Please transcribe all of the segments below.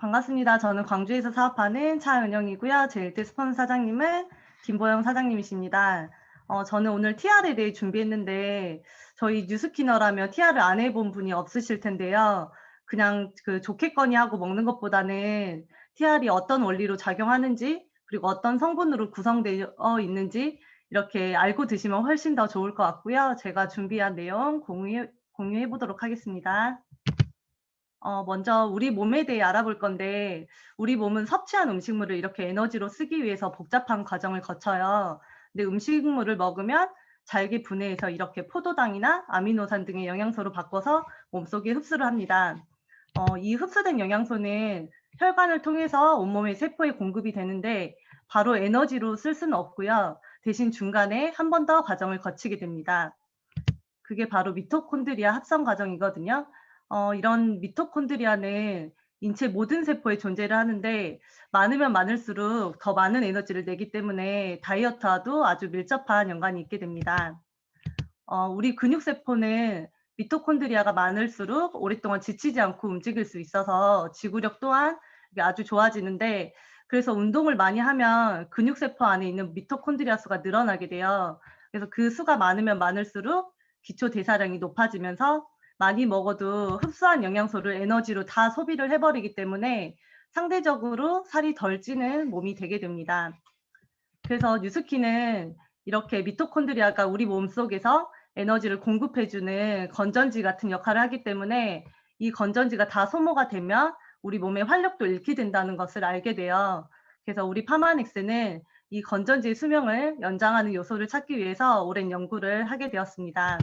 반갑습니다. 저는 광주에서 사업하는 차은영이고요. 제일드 스폰 사장님은 김보영 사장님이십니다. 저는 오늘 TR에 대해 준비했는데 저희 뉴스키너라면 TR을 안 해본 분이 없으실 텐데요. 그냥 그 좋겠거니 하고 먹는 것보다는 TR이 어떤 원리로 작용하는지 그리고 어떤 성분으로 구성되어 있는지 이렇게 알고 드시면 훨씬 더 좋을 것 같고요. 제가 준비한 내용 공유해 보도록 하겠습니다. 먼저 우리 몸에 대해 알아볼 건데 우리 몸은 섭취한 음식물을 이렇게 에너지로 쓰기 위해서 복잡한 과정을 거쳐요. 근데 음식물을 먹으면 잘게 분해해서 이렇게 포도당이나 아미노산 등의 영양소로 바꿔서 몸속에 흡수를 합니다. 이 흡수된 영양소는 혈관을 통해서 온몸의 세포에 공급이 되는데 바로 에너지로 쓸 수는 없고요. 대신 중간에 한 번 더 과정을 거치게 됩니다. 그게 바로 미토콘드리아 합성 과정이거든요. 이런 미토콘드리아는 인체 모든 세포에 존재를 하는데 많으면 많을수록 더 많은 에너지를 내기 때문에 다이어트와도 아주 밀접한 연관이 있게 됩니다. 우리 근육세포는 미토콘드리아가 많을수록 오랫동안 지치지 않고 움직일 수 있어서 지구력 또한 아주 좋아지는데, 그래서 운동을 많이 하면 근육세포 안에 있는 미토콘드리아 수가 늘어나게 돼요. 그래서 그 수가 많으면 많을수록 기초 대사량이 높아지면서 많이 먹어도 흡수한 영양소를 에너지로 다 소비를 해버리기 때문에 상대적으로 살이 덜 찌는 몸이 되게 됩니다. 그래서 뉴스키는 이렇게 미토콘드리아가 우리 몸속에서 에너지를 공급해주는 건전지 같은 역할을 하기 때문에 이 건전지가 다 소모가 되면 우리 몸의 활력도 잃게 된다는 것을 알게 돼요. 그래서 우리 파마넥스는 이 건전지의 수명을 연장하는 요소를 찾기 위해서 오랜 연구를 하게 되었습니다.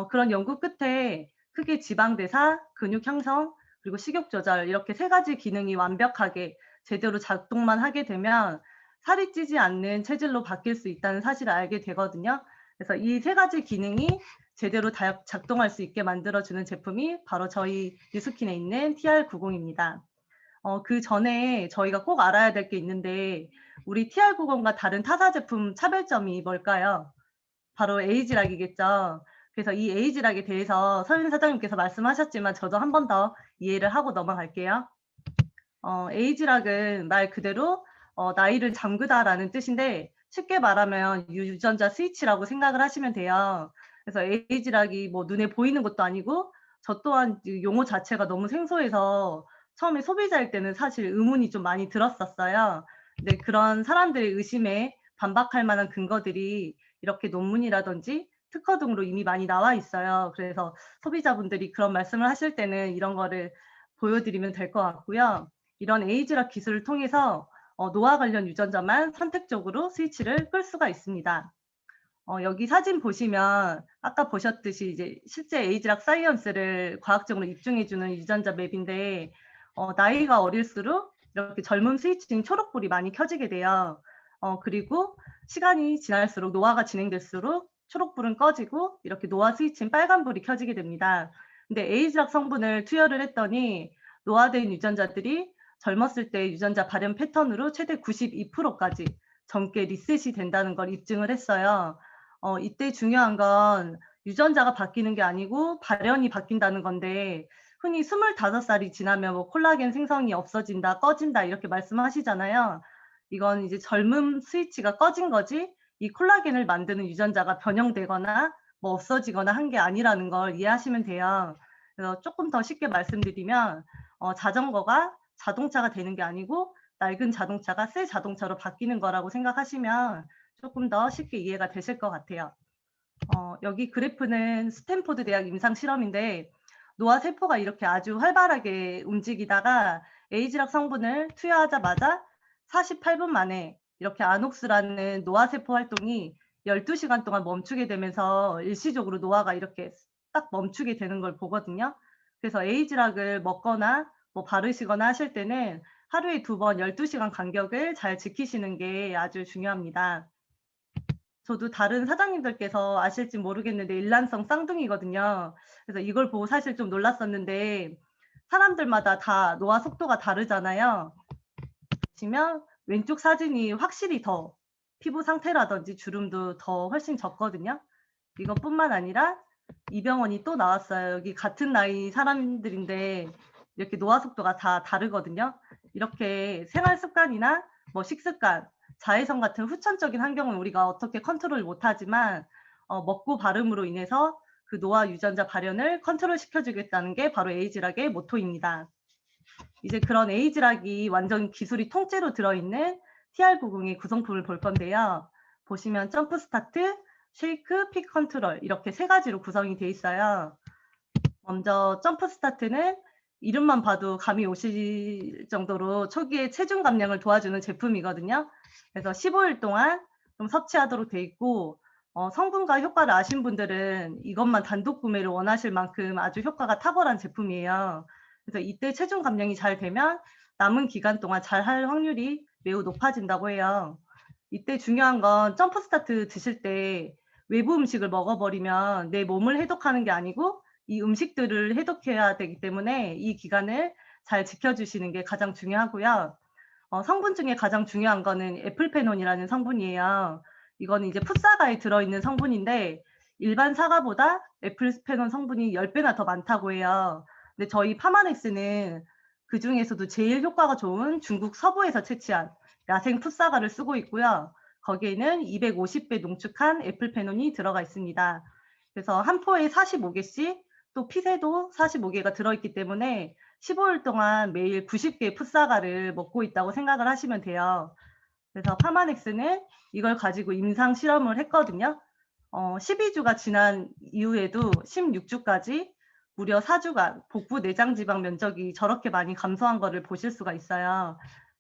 그런 연구 끝에 크게 지방 대사, 근육 형성, 그리고 식욕 조절 이렇게 세 가지 기능이 완벽하게 제대로 작동만 하게 되면 살이 찌지 않는 체질로 바뀔 수 있다는 사실을 알게 되거든요. 그래서 이 세 가지 기능이 제대로 작동할 수 있게 만들어주는 제품이 바로 저희 뉴스킨에 있는 TR90입니다. 그 전에 저희가 꼭 알아야 될 게 있는데 우리 TR90과 다른 타사 제품 차별점이 뭘까요? 바로 에이지락이겠죠. 그래서 이 에이지락에 대해서 서윤 사장님께서 말씀하셨지만 저도 한 번 더 이해를 하고 넘어갈게요. 에이지락은 말 그대로 나이를 잠그다라는 뜻인데 쉽게 말하면 유전자 스위치라고 생각을 하시면 돼요. 그래서 에이지락이 뭐 눈에 보이는 것도 아니고 저 또한 이 용어 자체가 너무 생소해서 처음에 소비자일 때는 사실 의문이 좀 많이 들었었어요. 근데 그런 사람들의 의심에 반박할 만한 근거들이 이렇게 논문이라든지 특허 등으로 이미 많이 나와 있어요. 그래서 소비자분들이 그런 말씀을 하실 때는 이런 거를 보여드리면 될 것 같고요. 이런 에이지락 기술을 통해서 노화 관련 유전자만 선택적으로 스위치를 끌 수가 있습니다. 여기 사진 보시면 아까 보셨듯이 이제 실제 에이지락 사이언스를 과학적으로 입증해주는 유전자 맵인데 나이가 어릴수록 이렇게 젊음 스위치인 초록불이 많이 켜지게 돼요. 그리고 시간이 지날수록 노화가 진행될수록 초록불은 꺼지고 이렇게 노화 스위치인 빨간불이 켜지게 됩니다. 근데 에이지락 성분을 투여를 했더니 노화된 유전자들이 젊었을 때 유전자 발현 패턴으로 최대 92%까지 젊게 리셋이 된다는 걸 입증을 했어요. 이때 중요한 건 유전자가 바뀌는 게 아니고 발현이 바뀐다는 건데 흔히 25살이 지나면 뭐 콜라겐 생성이 없어진다, 꺼진다 이렇게 말씀하시잖아요. 이건 이제 젊음 스위치가 꺼진 거지 이 콜라겐을 만드는 유전자가 변형되거나 뭐 없어지거나 한 게 아니라는 걸 이해하시면 돼요. 그래서 조금 더 쉽게 말씀드리면 자전거가 자동차가 되는 게 아니고 낡은 자동차가 새 자동차로 바뀌는 거라고 생각하시면 조금 더 쉽게 이해가 되실 것 같아요. 여기 그래프는 스탠포드 대학 임상 실험인데 노화 세포가 이렇게 아주 활발하게 움직이다가 에이지락 성분을 투여하자마자 48분 만에 이렇게 아녹스라는 노화 세포 활동이 12시간 동안 멈추게 되면서 일시적으로 노화가 이렇게 딱 멈추게 되는 걸 보거든요. 그래서 에이지락을 먹거나 뭐 바르시거나 하실 때는 하루에 2번 12시간 간격을 잘 지키시는 게 아주 중요합니다. 저도 다른 사장님들께서 아실지 모르겠는데 일란성 쌍둥이거든요. 그래서 이걸 보고 사실 좀 놀랐었는데 사람들마다 다 노화 속도가 다르잖아요. 보시면 왼쪽 사진이 확실히 더 피부 상태라든지 주름도 더 훨씬 적거든요. 이것뿐만 아니라 이 병원이 또 나왔어요. 여기 같은 나이 사람들인데 이렇게 노화 속도가 다 다르거든요. 이렇게 생활 습관이나 뭐 식습관, 자외선 같은 후천적인 환경은 우리가 어떻게 컨트롤 못하지만 먹고 바름으로 인해서 그 노화 유전자 발현을 컨트롤 시켜주겠다는 게 바로 에이즈락의 모토입니다. 이제 그런 에이즈락이 완전 기술이 통째로 들어있는 TR90의 구성품을 볼 건데요. 보시면 점프 스타트, 쉐이크, 픽 컨트롤 이렇게 세 가지로 구성이 되어 있어요. 먼저 점프 스타트는 이름만 봐도 감이 오실 정도로 초기에 체중 감량을 도와주는 제품이거든요. 그래서 15일 동안 좀 섭취하도록 되어 있고 성분과 효과를 아신 분들은 이것만 단독 구매를 원하실 만큼 아주 효과가 탁월한 제품이에요. 그래서 이때 체중 감량이 잘 되면 남은 기간 동안 잘 할 확률이 매우 높아진다고 해요. 이때 중요한 건 점프 스타트 드실 때 외부 음식을 먹어버리면 내 몸을 해독하는 게 아니고 이 음식들을 해독해야 되기 때문에 이 기간을 잘 지켜주시는 게 가장 중요하고요. 성분 중에 가장 중요한 거는 애플페논이라는 성분이에요. 이거는 이제 풋사과에 들어있는 성분인데 일반 사과보다 애플페논 성분이 10배나 더 많다고 해요. 근데 저희 파마넥스는 그 중에서도 제일 효과가 좋은 중국 서부에서 채취한 야생 풋사과를 쓰고 있고요. 거기에는 250배 농축한 애플페논이 들어가 있습니다. 그래서 한 포에 45개씩 또 핏에도 45개가 들어있기 때문에 15일 동안 매일 90개의 풋사과를 먹고 있다고 생각을 하시면 돼요. 그래서 파마넥스는 이걸 가지고 임상 실험을 했거든요. 12주가 지난 이후에도 16주까지 무려 4주간 복부 내장 지방 면적이 저렇게 많이 감소한 거를 보실 수가 있어요.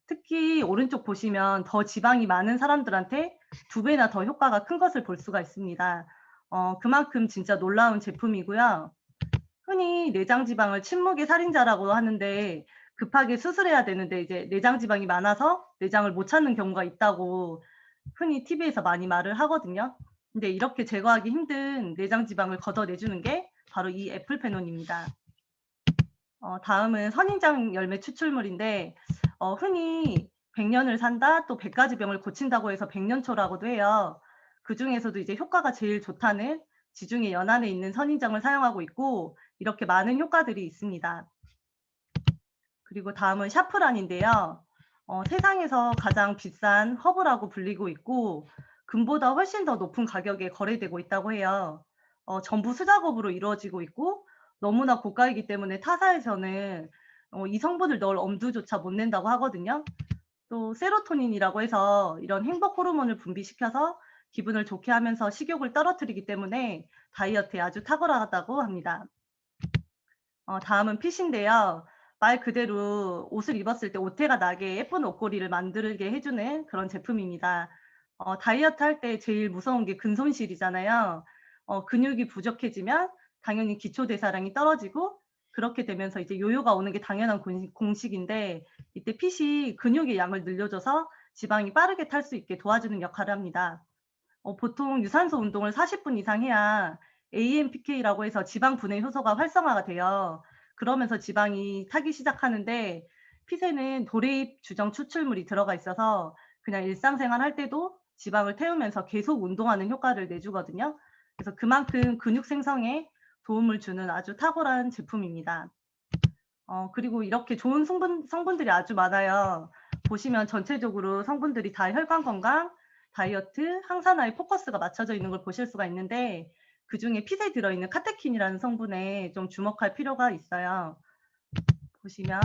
특히 오른쪽 보시면 더 지방이 많은 사람들한테 2배나 더 효과가 큰 것을 볼 수가 있습니다. 그만큼 진짜 놀라운 제품이고요. 흔히 내장 지방을 침묵의 살인자라고 하는데 급하게 수술해야 되는데 이제 내장 지방이 많아서 내장을 못 찾는 경우가 있다고 흔히 TV에서 많이 말을 하거든요. 근데 이렇게 제거하기 힘든 내장 지방을 걷어내주는 게 바로 이 애플페논입니다. 다음은 선인장 열매 추출물인데 흔히 100년을 산다 또 100가지 병을 고친다고 해서 백년초라고도 해요. 그 중에서도 이제 효과가 제일 좋다는 지중해 연안에 있는 선인장을 사용하고 있고 이렇게 많은 효과들이 있습니다. 그리고 다음은 샤프란인데요. 세상에서 가장 비싼 허브라고 불리고 있고 금보다 훨씬 더 높은 가격에 거래되고 있다고 해요. 전부 수작업으로 이루어지고 있고 너무나 고가이기 때문에 타사에서는 이 성분을 넣을 엄두조차 못 낸다고 하거든요. 또 세로토닌이라고 해서 이런 행복 호르몬을 분비시켜서 기분을 좋게 하면서 식욕을 떨어뜨리기 때문에 다이어트에 아주 탁월하다고 합니다. 다음은 핏인데요. 말 그대로 옷을 입었을 때 옷태가 나게 예쁜 옷걸이를 만들게 해주는 그런 제품입니다. 다이어트 할 때 제일 무서운 게 근손실이잖아요. 근육이 부족해지면 당연히 기초대사량이 떨어지고 그렇게 되면서 이제 요요가 오는 게 당연한 공식인데 이때 핏이 근육의 양을 늘려줘서 지방이 빠르게 탈 수 있게 도와주는 역할을 합니다. 보통 유산소 운동을 40분 이상 해야 AMPK라고 해서 지방 분해 효소가 활성화가 돼요. 그러면서 지방이 타기 시작하는데 핏에는 도레입 주정 추출물이 들어가 있어서 그냥 일상생활 할 때도 지방을 태우면서 계속 운동하는 효과를 내주거든요. 그래서 그만큼 근육 생성에 도움을 주는 아주 탁월한 제품입니다. 그리고 이렇게 좋은 성분들이 아주 많아요. 보시면 전체적으로 성분들이 다 혈관 건강, 다이어트, 항산화에 포커스가 맞춰져 있는 걸 보실 수가 있는데 그중에 핏에 들어있는 카테킨이라는 성분에 좀 주목할 필요가 있어요. 보시면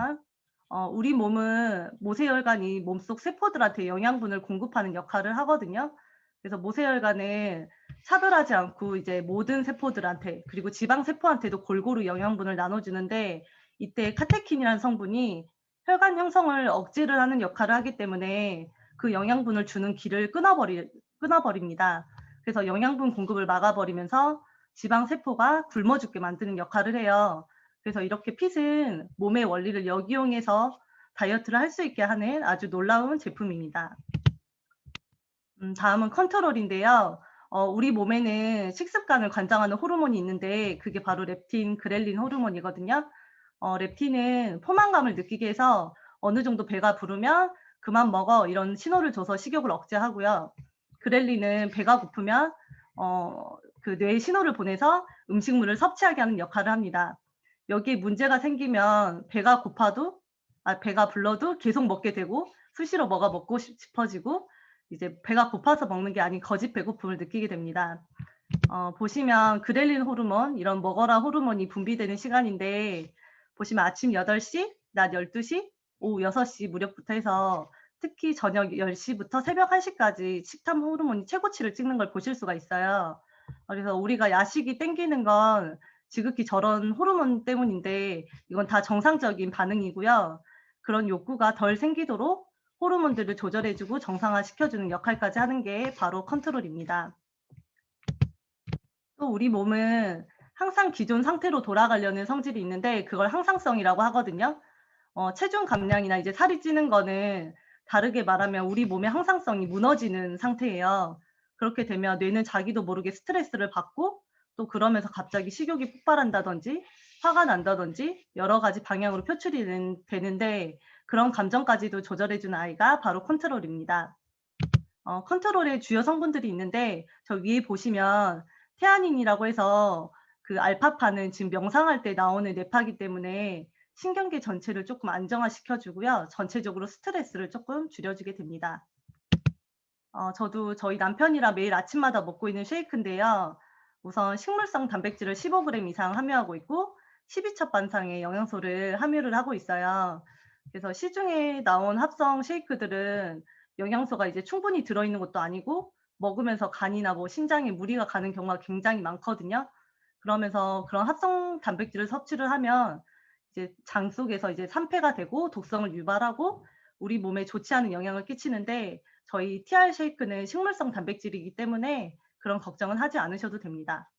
우리 몸은 모세혈관이 몸속 세포들한테 영양분을 공급하는 역할을 하거든요. 그래서 모세혈관은 차별하지 않고 이제 모든 세포들한테 그리고 지방 세포한테도 골고루 영양분을 나눠주는데 이때 카테킨이라는 성분이 혈관 형성을 억제를 하는 역할을 하기 때문에 그 영양분을 주는 길을 끊어버립니다. 그래서 영양분 공급을 막아버리면서 지방 세포가 굶어 죽게 만드는 역할을 해요. 그래서 이렇게 핏은 몸의 원리를 역이용해서 다이어트를 할 수 있게 하는 아주 놀라운 제품입니다. 다음은 컨트롤인데요. 우리 몸에는 식습관을 관장하는 호르몬이 있는데 그게 바로 렙틴, 그렐린 호르몬이거든요. 렙틴은 포만감을 느끼게 해서 어느 정도 배가 부르면 그만 먹어 이런 신호를 줘서 식욕을 억제하고요. 그렐린은 배가 고프면 그 뇌에 신호를 보내서 음식물을 섭취하게 하는 역할을 합니다. 여기에 문제가 생기면 배가 불러도 계속 먹게 되고 수시로 뭐가 먹고 싶어지고 이제 배가 고파서 먹는 게 아닌 거짓 배고픔을 느끼게 됩니다. 보시면 그렐린 호르몬, 이런 먹어라 호르몬이 분비되는 시간인데 보시면 아침 8시, 낮 12시, 오후 6시 무렵부터 해서 특히 저녁 10시부터 새벽 1시까지 식탐 호르몬이 최고치를 찍는 걸 보실 수가 있어요. 그래서 우리가 야식이 땡기는 건 지극히 저런 호르몬 때문인데 이건 다 정상적인 반응이고요. 그런 욕구가 덜 생기도록 호르몬들을 조절해주고 정상화시켜주는 역할까지 하는 게 바로 컨트롤입니다. 또 우리 몸은 항상 기존 상태로 돌아가려는 성질이 있는데 그걸 항상성이라고 하거든요. 체중 감량이나 이제 살이 찌는 거는 다르게 말하면 우리 몸의 항상성이 무너지는 상태예요. 그렇게 되면 뇌는 자기도 모르게 스트레스를 받고 또 그러면서 갑자기 식욕이 폭발한다든지 화가 난다든지 여러 가지 방향으로 표출이 되는데 그런 감정까지도 조절해주는 아이가 바로 컨트롤입니다. 컨트롤의 주요 성분들이 있는데 저 위에 보시면 테아닌이라고 해서 그 알파파는 지금 명상할 때 나오는 뇌파기 때문에 신경계 전체를 조금 안정화시켜 주고요. 전체적으로 스트레스를 조금 줄여주게 됩니다. 저도 저희 남편이랑 매일 아침마다 먹고 있는 쉐이크인데요. 우선 식물성 단백질을 15g 이상 함유하고 있고 12첩 반상의 영양소를 함유를 하고 있어요. 그래서 시중에 나온 합성 쉐이크들은 영양소가 이제 충분히 들어있는 것도 아니고 먹으면서 간이나 뭐 신장에 무리가 가는 경우가 굉장히 많거든요. 그러면서 그런 합성 단백질을 섭취를 하면 이제 장 속에서 이제 산패가 되고 독성을 유발하고 우리 몸에 좋지 않은 영향을 끼치는데 저희 TR 쉐이크는 식물성 단백질이기 때문에 그런 걱정은 하지 않으셔도 됩니다.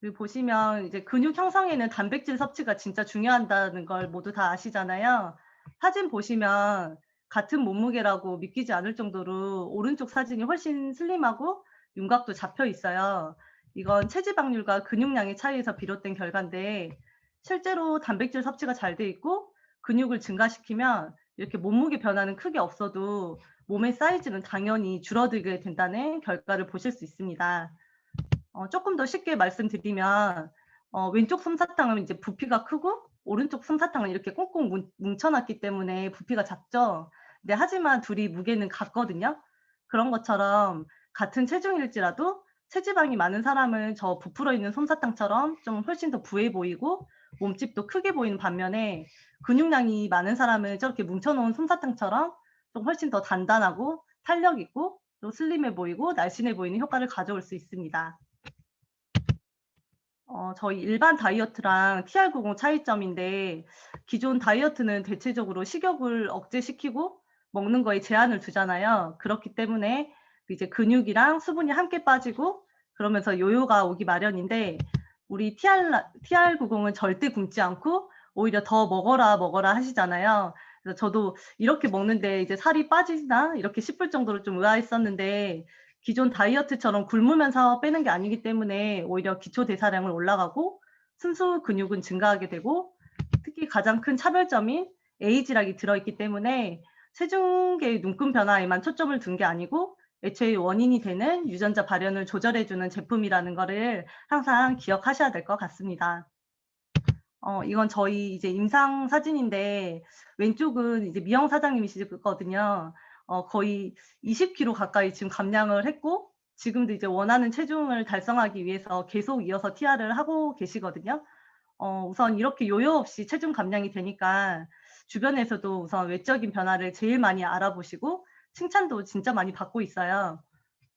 그리고 보시면 이제 근육 형성에는 단백질 섭취가 진짜 중요하다는 걸 모두 다 아시잖아요. 사진 보시면 같은 몸무게라고 믿기지 않을 정도로 오른쪽 사진이 훨씬 슬림하고 윤곽도 잡혀 있어요. 이건 체지방률과 근육량의 차이에서 비롯된 결과인데 실제로 단백질 섭취가 잘 돼 있고 근육을 증가시키면 이렇게 몸무게 변화는 크게 없어도 몸의 사이즈는 당연히 줄어들게 된다는 결과를 보실 수 있습니다. 조금 더 쉽게 말씀드리면 왼쪽 솜사탕은 이제 부피가 크고 오른쪽 솜사탕은 이렇게 꽁꽁 뭉쳐놨기 때문에 부피가 작죠. 근데 하지만 둘이 무게는 같거든요. 그런 것처럼 같은 체중일지라도 체지방이 많은 사람은 저 부풀어 있는 솜사탕처럼 좀 훨씬 더 부해 보이고 몸집도 크게 보이는 반면에 근육량이 많은 사람은 저렇게 뭉쳐놓은 솜사탕처럼 좀 훨씬 더 단단하고 탄력 있고 또 슬림해 보이고 날씬해 보이는 효과를 가져올 수 있습니다. 저희 일반 다이어트랑 TR90 차이점인데 기존 다이어트는 대체적으로 식욕을 억제시키고 먹는 거에 제한을 두잖아요. 그렇기 때문에 이제 근육이랑 수분이 함께 빠지고 그러면서 요요가 오기 마련인데 우리 TR90은 절대 굶지 않고 오히려 더 먹어라 하시잖아요. 그래서 저도 이렇게 먹는데 이제 살이 빠지나 이렇게 싶을 정도로 좀 의아했었는데 기존 다이어트처럼 굶으면서 빼는 게 아니기 때문에 오히려 기초 대사량은 올라가고 순수 근육은 증가하게 되고 특히 가장 큰 차별점인 에이지락이 들어있기 때문에 체중계의 눈금 변화에만 초점을 둔 게 아니고 애초에 원인이 되는 유전자 발현을 조절해주는 제품이라는 거를 항상 기억하셔야 될 것 같습니다. 이건 저희 이제 임상 사진인데 왼쪽은 이제 미영 사장님이시거든요. 거의 20kg 가까이 지금 감량을 했고 지금도 이제 원하는 체중을 달성하기 위해서 계속 이어서 TR을 하고 계시거든요. 우선 이렇게 요요 없이 체중 감량이 되니까 주변에서도 우선 외적인 변화를 제일 많이 알아보시고 칭찬도 진짜 많이 받고 있어요.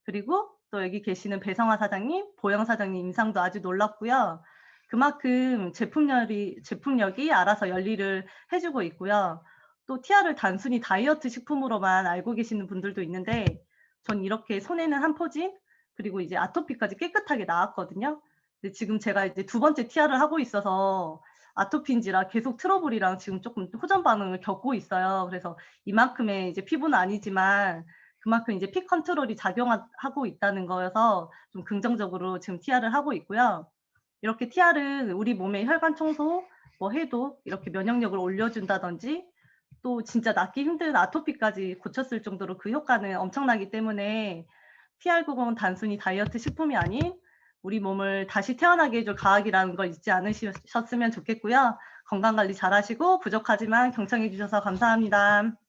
그리고 또 여기 계시는 배성화 사장님, 보영 사장님 인상도 아주 놀랍고요. 그만큼 제품력이 알아서 열일을 해주고 있고요. 또 TR을 단순히 다이어트 식품으로만 알고 계시는 분들도 있는데 전 이렇게 손에는 한 포진 그리고 이제 아토피까지 깨끗하게 나았거든요. 근데 지금 제가 이제 2번째 TR을 하고 있어서 아토피인지라 계속 트러블이랑 지금 조금 호전 반응을 겪고 있어요. 그래서 이만큼의 이제 피부는 아니지만 그만큼 이제 피 컨트롤이 작용하고 있다는 거여서 좀 긍정적으로 지금 TR을 하고 있고요. 이렇게 TR은 우리 몸의 혈관 청소, 뭐 해도 이렇게 면역력을 올려준다든지 또 진짜 낫기 힘든 아토피까지 고쳤을 정도로 그 효과는 엄청나기 때문에 TR90은 단순히 다이어트 식품이 아닌 우리 몸을 다시 태어나게 해줄 과학이라는 걸 잊지 않으셨으면 좋겠고요. 건강관리 잘하시고 부족하지만 경청해 주셔서 감사합니다.